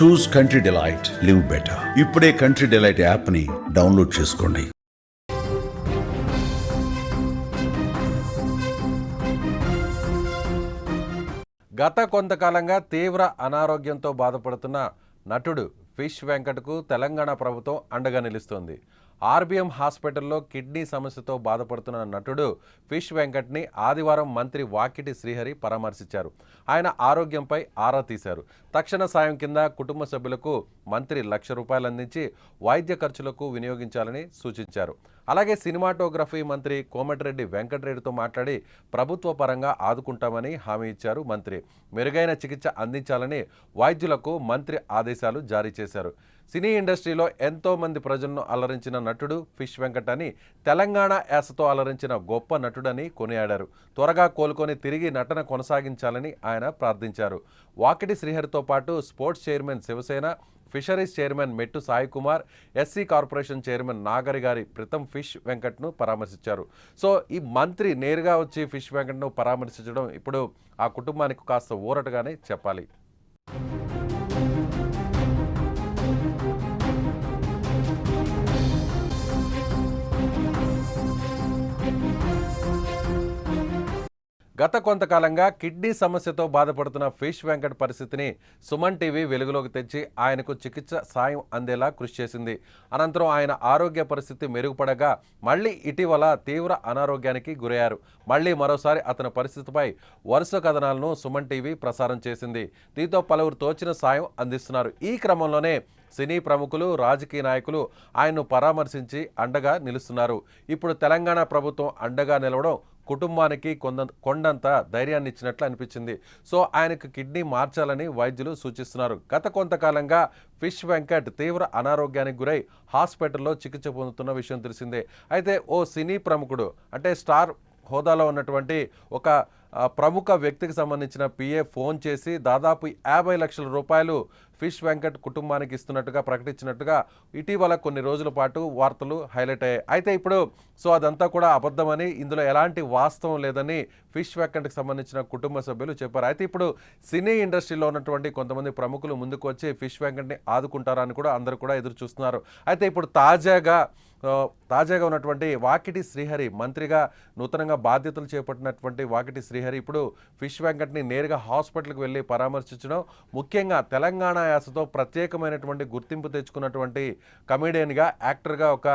చూస్ country delight, live better. ఇప్పుడే country delight యాప్ని download చేసుకోండి. గత కొంతకాలంగా తీవ్ర అనారోగ్యంతో బాధపడుతున్న నటుడు ఫిష్ వెంకట్కు తెలంగాణ ప్రభుత్వం అండగా నిలుస్తోంది. ఆర్బీఎం హాస్పిటల్లో కిడ్నీ సమస్యతో బాధపడుతున్న నటుడు ఫిష్ వెంకట్ని ఆదివారం మంత్రి వాకిటి శ్రీహరి పరామర్శించారు. ఆయన ఆరోగ్యంపై ఆరా తీశారు. తక్షణ సాయం కింద కుటుంబ సభ్యులకు మంత్రి ₹1,00,000 అందించి వైద్య ఖర్చులకు వినియోగించాలని సూచించారు. అలాగే సినిమాటోగ్రఫీ మంత్రి కోమటిరెడ్డి వెంకటరెడ్డితో మాట్లాడి ప్రభుత్వ పరంగా ఆదుకుంటామని హామీ ఇచ్చారు మంత్రి. మెరుగైన చికిత్స అందించాలని వైద్యులకు మంత్రి ఆదేశాలు జారీ చేశారు. సినీ ఇండస్ట్రీలో ఎంతో మంది ప్రజలను అలరించిన నటుడు ఫిష్ వెంకట్ అని, తెలంగాణ యాసతో అలరించిన గొప్ప నటుడని కొనియాడారు. త్వరగా కోలుకొని తిరిగి నటన కొనసాగించాలని ఆయన ప్రార్థించారు. వాకిటి శ్రీహరితో పాటు sports chairman Sivasena, fisheries chairman Mettu Sai Kumar, SC corporation chairman Nagarigari Preetham fish వెంకట్ను పరామర్శించారు. సో ఈ మంత్రి నేరుగా వచ్చి ఫిష్ వెంకట్ను పరామర్శించడం ఇప్పుడు ఆ కుటుంబానికి కాస్త ఊరటగానే చెప్పాలి. గత కొంతకాలంగా కిడ్నీ సమస్యతో బాధపడుతున్న ఫిష్ వెంకట్ పరిస్థితిని సుమన్ టీవీ వెలుగులోకి తెచ్చి ఆయనకు చికిత్స సాయం అందేలా కృషి చేసింది. అనంతరం ఆయన ఆరోగ్య పరిస్థితి మెరుగుపడగా మళ్లీ ఇటీవల తీవ్ర అనారోగ్యానికి గురయ్యారు. మళ్లీ మరోసారి అతని పరిస్థితిపై వరుస కథనాలను సుమన్ టీవీ ప్రసారం చేసింది. దీంతో పలువురు తోచిన సాయం అందిస్తున్నారు. ఈ క్రమంలోనే సినీ ప్రముఖులు, రాజకీయ నాయకులు ఆయన్ను పరామర్శించి అండగా నిలుస్తున్నారు. ఇప్పుడు తెలంగాణ ప్రభుత్వం అండగా నిలవడం కుటుంబానికి కొండంత ధైర్యాన్ని ఇచ్చినట్లు అనిపించింది. సో ఆయనకు కిడ్నీ మార్చాలని వైద్యులు సూచిస్తున్నారు. గత కొంతకాలంగా ఫిష్ వెంకట్ తీవ్ర అనారోగ్యానికి గురై హాస్పిటల్లో చికిత్స పొందుతున్న విషయం తెలిసిందే. అయితే ఓ సినీ ప్రముఖుడు, అంటే స్టార్ హోదాలో ఉన్నటువంటి ఒక ప్రముఖ వ్యక్తికి సంబంధించిన పిఏ ఫోన్ చేసి దాదాపు ₹50 లక్షల ఫిష్ వెంకట్ కుటుంబానికి ఇస్తున్నట్టుగా ప్రకటించినట్టుగా ఇటీవల కొన్ని రోజుల పాటు వార్తలు హైలైట్ అయ్యాయి. అయితే ఇప్పుడు అదంతా కూడా అబద్ధమని, ఇందులో ఎలాంటి వాస్తవం లేదని ఫిష్ వెంకట్కి సంబంధించిన కుటుంబ సభ్యులు చెప్పారు. అయితే ఇప్పుడు సినీ ఇండస్ట్రీలో ఉన్నటువంటి కొంతమంది ప్రముఖులు ముందుకు వచ్చి ఫిష్ వెంకట్ని ఆదుకుంటారని కూడా అందరూ కూడా ఎదురు చూస్తున్నారు. అయితే ఇప్పుడు తాజాగా ఉన్నటువంటి వాకిటి శ్రీహరి, మంత్రిగా నూతనంగా బాధ్యతలు చేపట్టినటువంటి వాకిటి శ్రీహరి ఇప్పుడు ఫిష్ వెంకట్ని నేరుగా హాస్పిటల్కి వెళ్ళి పరామర్శించడం, ముఖ్యంగా తెలంగాణ యాసతో ప్రత్యేకమైనటువంటి గుర్తింపు తెచ్చుకున్నటువంటి కమెడియన్గా, యాక్టర్గా, ఒక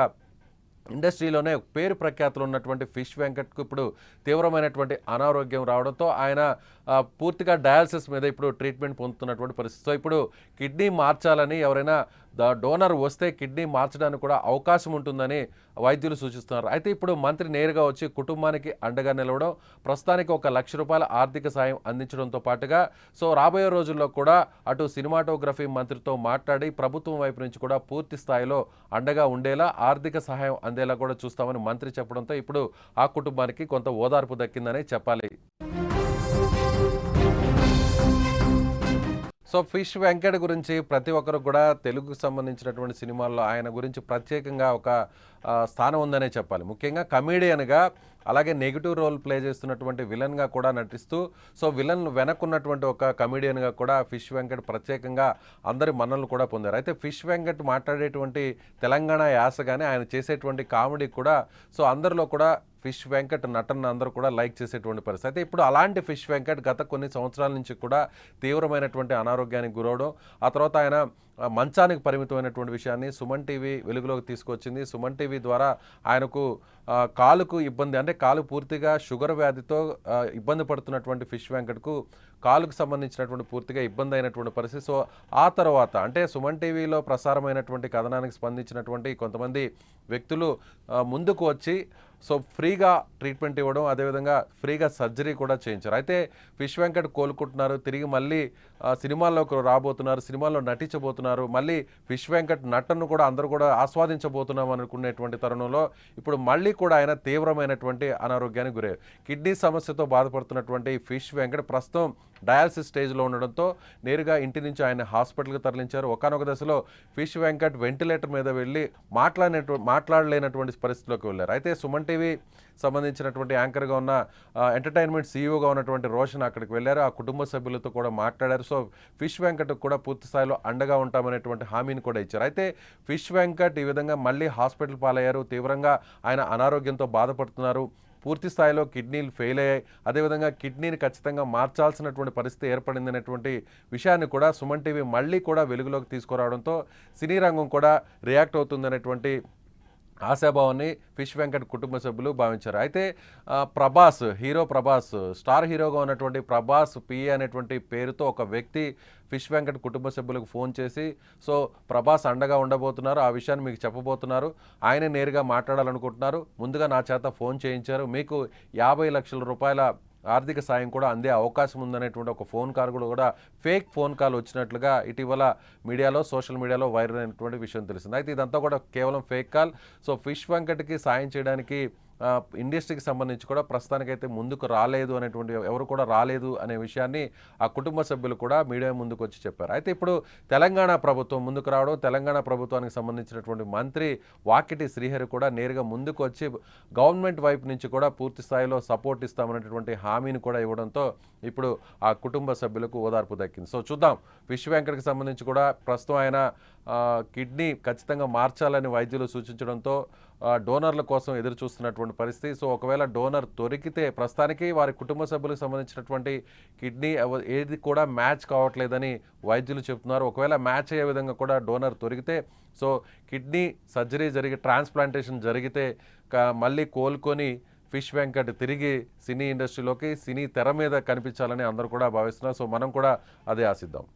ఇండస్ట్రీలోనే పేరు ప్రఖ్యాతులు ఉన్నటువంటి ఫిష్ వెంకట్కు ఇప్పుడు తీవ్రమైనటువంటి అనారోగ్యం రావడంతో ఆయన పూర్తిగా డయాలసిస్ మీద ఇప్పుడు ట్రీట్మెంట్ పొందుతున్నటువంటి పరిస్థితి. సో ఇప్పుడు కిడ్నీ మార్చాలని, ఎవరైనా డోనర్ వస్తే కిడ్నీ మార్చడానికి కూడా అవకాశం ఉంటుందని వైద్యులు సూచిస్తున్నారు. అయితే ఇప్పుడు మంత్రి నేరుగా వచ్చి కుటుంబానికి అండగా నిలవడం, ప్రస్తుతానికి ₹1,00,000 ఆర్థిక సాయం అందించడంతో పాటుగా రాబోయే రోజుల్లో కూడా అటు సినిమాటోగ్రఫీ మంత్రితో మాట్లాడి ప్రభుత్వం వైపు నుంచి కూడా పూర్తి స్థాయిలో అండగా ఉండేలా ఆర్థిక సహాయం అందేలా కూడా చూస్తామని మంత్రి చెప్పడంతో ఇప్పుడు ఆ కుటుంబానికి కొంత ఓదార్పు దక్కిందని చెప్పాలి. ఫిష్ వెంకట్ గురించి ప్రతి ఒక్కరు కూడా తెలుగుకు సంబంధించినటువంటి సినిమాల్లో ఆయన గురించి ప్రత్యేకంగా ఒక స్థానం ఉందనే చెప్పాలి. ముఖ్యంగా కమీడియన్గా, అలాగే నెగిటివ్ రోల్ ప్లే చేస్తున్నటువంటి విలన్గా కూడా నటిస్తూ విలన్ వెనక్కున్నటువంటి ఒక కమీడియన్గా కూడా ఫిష్ వెంకట్ ప్రత్యేకంగా అందరి మన్ననలు కూడా పొందారు. అయితే ఫిష్ వెంకట్ మాట్లాడేటువంటి తెలంగాణ యాస కానీ, ఆయన చేసేటువంటి కామెడీ కూడా అందరిలో కూడా ఫిష్ వెంకట్ నటన అందరూ కూడా లైక్ చేసేటువంటి పరిస్థితి. అయితే ఇప్పుడు అలాంటి ఫిష్ వెంకట్ గత కొన్ని సంవత్సరాల నుంచి కూడా తీవ్రమైనటువంటి అనారోగ్యానికి గురవడం, ఆ తర్వాత ఆయన మంచానికి పరిమితమైనటువంటి విషయాన్ని సుమన్ టీవీ వెలుగులోకి తీసుకొచ్చింది. సుమన్ టీవీ ద్వారా ఆయనకు కాలుకు ఇబ్బంది, అంటే కాలు పూర్తిగా షుగర్ వ్యాధితో ఇబ్బంది పడుతున్నటువంటి ఫిష్ వెంకట్కు కాలుకు సంబంధించినటువంటి పూర్తిగా ఇబ్బంది అయినటువంటి పరిస్థితి. ఆ తర్వాత అంటే సుమన్ టీవీలో ప్రసారమైనటువంటి కథనానికి స్పందించినటువంటి కొంతమంది వ్యక్తులు ముందుకు వచ్చి ఫ్రీగా ట్రీట్మెంట్ ఇవ్వడం, అదేవిధంగా ఫ్రీగా సర్జరీ కూడా చేయించారు. అయితే ఫిష్ వెంకట్ కోలుకుంటున్నారు, తిరిగి మళ్ళీ సినిమాల్లోకి రాబోతున్నారు, సినిమాల్లో నటించబోతున్నారు, మళ్ళీ ఫిష్ వెంకట్ నటనను కూడా అందరూ కూడా ఆస్వాదించబోతున్నాం అనుకునేటువంటి తరుణంలో ఇప్పుడు మళ్ళీ కూడా ఆయన తీవ్రమైనటువంటి అనారోగ్యానికి గురయ్యారు. కిడ్నీ సమస్యతో బాధపడుతున్నటువంటి ఫిష్ వెంకట్ ప్రస్తుతం డయాలసిస్ స్టేజ్లో ఉండడంతో నేరుగా ఇంటి నుంచి ఆయన హాస్పిటల్కి తరలించారు. ఒకానొక దశలో ఫిష్ వెంకట్ వెంటిలేటర్ మీద వెళ్ళి మాట్లాడలేనటువంటి పరిస్థితిలోకి వెళ్ళారు. అయితే సుమన్ టీవీ సంబంధించినటువంటి యాంకర్గా ఉన్న ఎంటర్టైన్మెంట్ సీఈఓగా ఉన్నటువంటి రోషన్ అక్కడికి వెళ్ళారు. ఆ కుటుంబ సభ్యులతో కూడా మాట్లాడారు. సో ఫిష్ వెంకట్ కూడా పూర్తి స్థాయిలో అండగా ఉంటామనేటువంటి హామీని కూడా ఇచ్చారు. అయితే ఫిష్ వెంకట్ ఈ విధంగా మళ్ళీ హాస్పిటల్ పాలయ్యారు. తీవ్రంగా ఆయన అనారోగ్యంతో బాధపడుతున్నారు. పూర్తి స్థాయిలో కిడ్నీలు ఫెయిల్ అయ్యాయి. అదేవిధంగా కిడ్నీని ఖచ్చితంగా మార్చాల్సినటువంటి పరిస్థితి ఏర్పడింది అనేటువంటి విషయాన్ని కూడా సుమన్ టీవీ మళ్ళీ కూడా వెలుగులోకి తీసుకురావడంతో సినీ రంగం కూడా రియాక్ట్ అవుతుందనేటువంటి ఆశాభావాన్ని ఫిష్ వెంకట్ కుటుంబ సభ్యులు భావించారు. అయితే ప్రభాస్ స్టార్ హీరోగా ఉన్నటువంటి ప్రభాస్ పిఏ అనేటువంటి పేరుతో ఒక వ్యక్తి ఫిష్ వెంకట్ కుటుంబ సభ్యులకు ఫోన్ చేసి సో ప్రభాస్ అండగా ఉండబోతున్నారు, ఆ విషయాన్ని మీకు చెప్పబోతున్నారు, ఆయన నేరుగా మాట్లాడాలనుకుంటున్నారు, ముందుగా నా చేత ఫోన్ చేయించారు, మీకు 50 లక్షల రూపాయల ఆర్థిక సాయం కూడా అందే అవకాశం ఉందనేటువంటి ఒక ఫోన్ కాల్ కూడా ఫేక్ ఫోన్ కాల్ వచ్చినట్లుగా ఇటీవల మీడియాలో సోషల్ మీడియాలో వైరల్ అయినటువంటి విషయం తెలిసింది. అయితే ఇదంతా కూడా కేవలం ఫేక్ కాల్. సో ఫిష్ వెంకట్కి సాయం చేయడానికి ఇండస్ట్రీకి సంబంధించి కూడా ప్రస్తుతానికైతే ముందుకు రాలేదు అనేటువంటి ఎవరు కూడా రాలేదు అనే విషయాన్ని ఆ కుటుంబ సభ్యులు కూడా మీడియా ముందుకు వచ్చి చెప్పారు. అయితే ఇప్పుడు తెలంగాణ ప్రభుత్వం ముందుకు రావడం, తెలంగాణ ప్రభుత్వానికి సంబంధించినటువంటి మంత్రి వాకిటి శ్రీహరి కూడా నేరుగా ముందుకు వచ్చి గవర్నమెంట్ వైపు నుంచి కూడా పూర్తి స్థాయిలో సపోర్ట్ ఇస్తామనేటువంటి హామీని కూడా ఇవ్వడంతో ఇప్పుడు ఆ కుటుంబ సభ్యులకు ఓదార్పు దక్కింది. సో చూద్దాం, ఫిష్ వెంకట్కి సంబంధించి కూడా ప్రస్తుతం ఆయన కిడ్నీ ఖచ్చితంగా మార్చాలని వైద్యులు సూచించడంతో డోనర్ల కోసం ఎదురు చూస్తున్నటువంటి పరిస్థితి. సో ఒకవేళ డోనర్ దొరికితే ప్రస్తుతానికి వారి కుటుంబ సభ్యులకు సంబంధించినటువంటి కిడ్నీ ఏది కూడా మ్యాచ్ కావట్లేదని వైద్యులు చెప్తున్నారు. ఒకవేళ మ్యాచ్ అయ్యే విధంగా కూడా డోనర్ దొరికితే సో కిడ్నీ సర్జరీ జరిగి ట్రాన్స్ప్లాంటేషన్ జరిగితే మళ్ళీ కోలుకొని ఫిష్ వెంకట్ తిరిగి సినీ ఇండస్ట్రీలోకి సినీ తెర మీద కనిపించాలని అందరూ కూడా భావిస్తున్నారు. సో మనం కూడా అదే ఆశిద్దాం.